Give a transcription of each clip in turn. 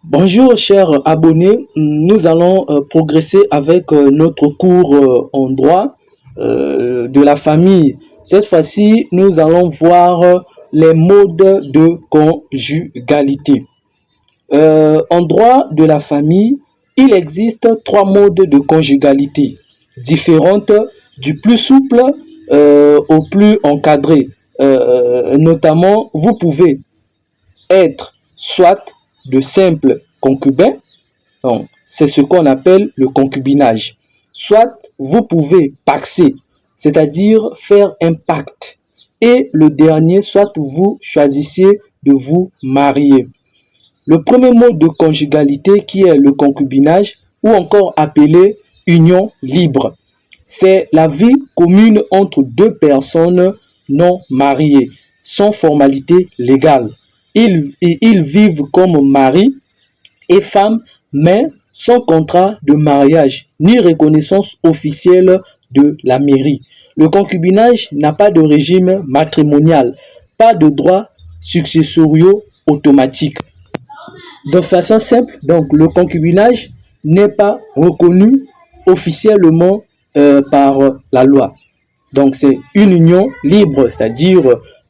Bonjour chers abonnés, nous allons progresser avec notre cours en droit de la famille. Cette fois-ci, nous allons voir les modes de conjugalité. En droit de la famille, il existe trois modes de conjugalité différentes du plus souple au plus encadré. Notamment, vous pouvez être soit de simples concubins, donc c'est ce qu'on appelle le concubinage. Soit vous pouvez paxer, c'est-à-dire faire un pacte. Et le dernier, soit vous choisissez de vous marier. Le premier mode de conjugalité qui est le concubinage ou encore appelé union libre. C'est la vie commune entre deux personnes non mariées, sans formalité légale. Ils vivent comme mari et femme, mais sans contrat de mariage ni reconnaissance officielle de la mairie. Le concubinage n'a pas de régime matrimonial, pas de droits successoriaux automatiques. De façon simple, donc le concubinage n'est pas reconnu officiellement par la loi. Donc c'est une union libre, c'est-à-dire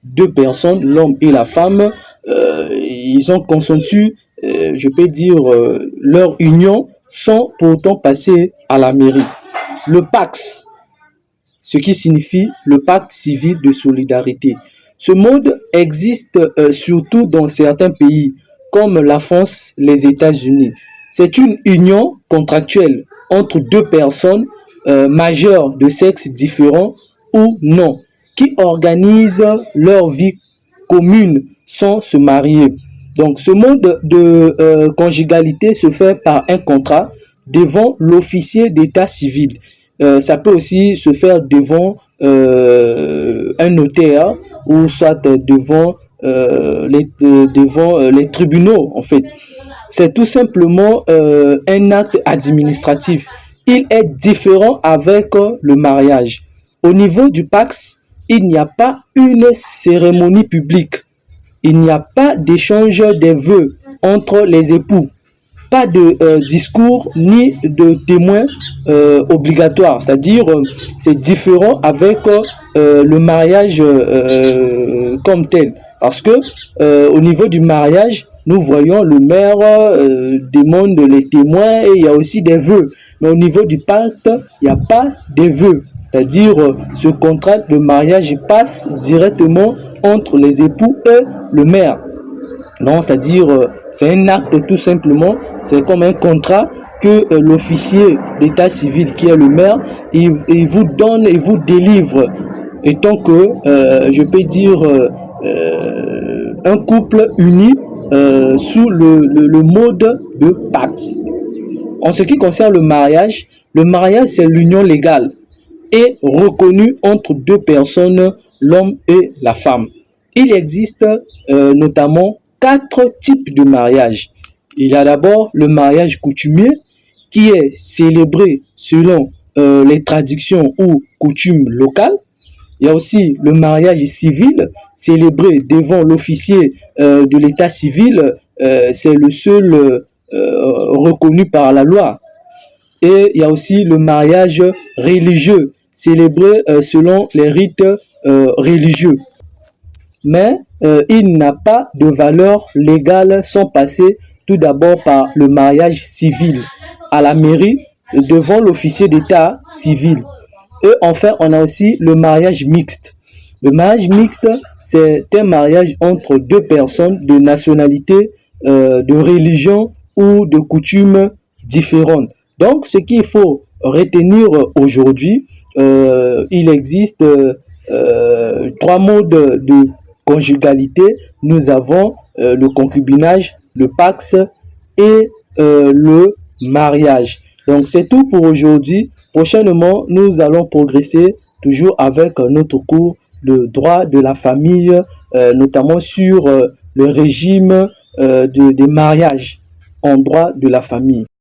deux personnes, l'homme et la femme, ils ont consenti, je peux dire, leur union sans pour autant passer à la mairie. Le PACS, ce qui signifie le pacte civil de solidarité. Ce mode existe surtout dans certains pays, comme la France, les États-Unis. C'est une union contractuelle entre deux personnes majeures de sexe différent ou non, qui organisent leur vie commune sans se marier. Donc, ce mode de conjugalité se fait par un contrat devant l'officier d'état civil. Ça peut aussi se faire devant un notaire ou soit devant les tribunaux, en fait. C'est tout simplement un acte administratif. Il est différent avec le mariage. Au niveau du PACS, il n'y a pas une cérémonie publique. Il n'y a pas d'échange des vœux entre les époux. Pas de discours ni de témoins obligatoires. C'est-à-dire, c'est différent avec le mariage comme tel. Parce que au niveau du mariage, nous voyons le maire demande les témoins et il y a aussi des vœux. Mais au niveau du pacte, il n'y a pas de vœux. C'est-à-dire, ce contrat de mariage passe directement entre les époux et le maire. Non, c'est-à-dire, c'est un acte tout simplement, c'est comme un contrat que l'officier d'état civil qui est le maire, il vous donne et vous délivre. Et tant que, je peux dire, un couple uni sous le mode de pacte. En ce qui concerne le mariage c'est l'union légale et reconnue entre deux personnes, l'homme et la femme. Il existe notamment quatre types de mariage. Il y a d'abord le mariage coutumier qui est célébré selon les traditions ou coutumes locales. Il y a aussi le mariage civil célébré devant l'officier de l'état civil. C'est le seul reconnu par la loi. Et il y a aussi le mariage religieux célébré selon les rites religieux. Mais il n'a pas de valeur légale sans passer tout d'abord par le mariage civil à la mairie devant l'officier d'état civil. Et enfin, on a aussi le mariage mixte. Le mariage mixte, c'est un mariage entre deux personnes de nationalité, de religion ou de coutumes différentes. Donc, ce qu'il faut retenir aujourd'hui, il existe trois modes de conjugalité. Nous avons le concubinage, le PACS et le mariage. Donc, c'est tout pour aujourd'hui. Prochainement, nous allons progresser toujours avec notre cours de droit de la famille, notamment sur le régime des mariages en droit de la famille.